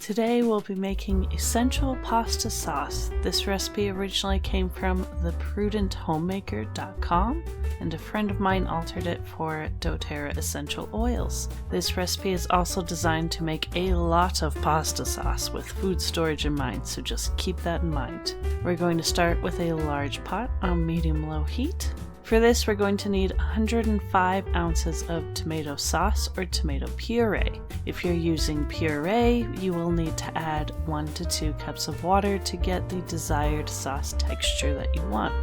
Today we'll be making essential pasta sauce. This recipe originally came from thePrudentHomemaker.com, and a friend of mine altered it for doTERRA essential oils. This recipe is also designed to make a lot of pasta sauce with food storage in mind, so just keep that in mind. We're going to start with a large pot on medium-low heat. For this, we're going to need 105 ounces of tomato sauce or tomato puree. If you're using puree, you will need to add 1 to 2 cups of water to get the desired sauce texture that you want.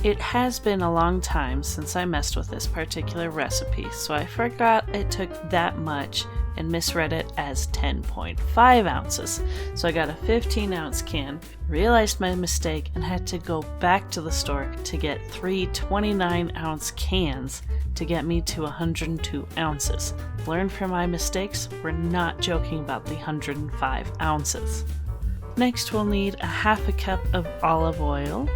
It has been a long time since I messed with this particular recipe, so I forgot it took that much and misread it as 10.5 ounces. So I got a 15-ounce can, realized my mistake, and had to go back to the store to get 3 29-ounce cans to get me to 102 ounces. Learn from my mistakes, we're not joking about the 105 ounces. Next we'll need a half a cup of olive oil,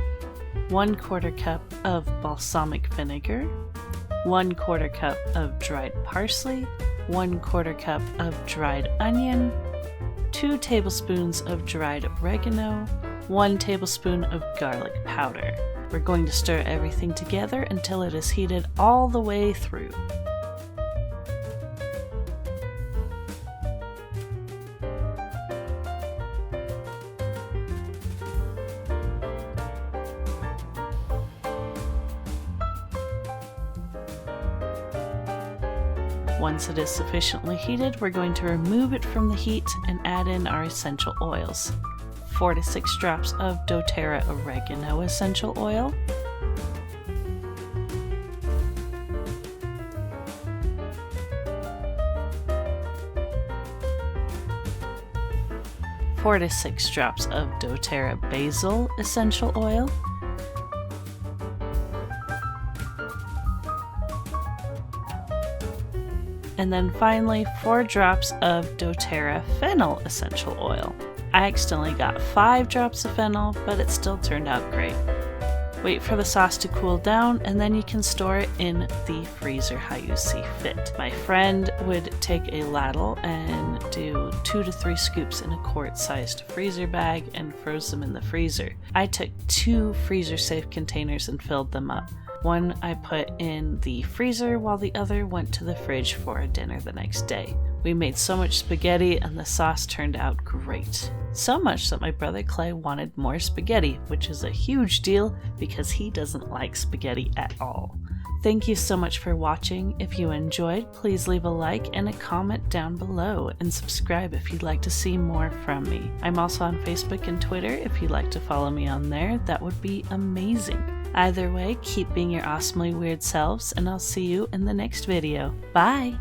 1/4 cup of balsamic vinegar, 1/4 cup of dried parsley, 1/4 cup of dried onion, 2 tablespoons of dried oregano, 1 tablespoon of garlic powder. We're going to stir everything together until it is heated all the way through. Once it is sufficiently heated, we're going to remove it from the heat and add in our essential oils. 4 to 6 drops of doTERRA Oregano essential oil, 4 to 6 drops of doTERRA Basil essential oil, and then finally 4 drops of doTERRA Fennel essential oil. I accidentally got 5 drops of fennel, but it still turned out great. Wait for the sauce to cool down, and then you can store it in the freezer how you see fit. My friend would take a ladle and do 2 to 3 scoops in a quart-sized freezer bag and froze them in the freezer. I took 2 freezer-safe containers and filled them up. One I put in the freezer while the other went to the fridge for a dinner the next day. We made so much spaghetti and the sauce turned out great. So much that my brother Clay wanted more spaghetti, which is a huge deal because he doesn't like spaghetti at all. Thank you so much for watching. If you enjoyed, please leave a like and a comment down below, and subscribe if you'd like to see more from me. I'm also on Facebook and Twitter. If you'd like to follow me on there, that would be amazing. Either way, keep being your awesomely weird selves, and I'll see you in the next video. Bye!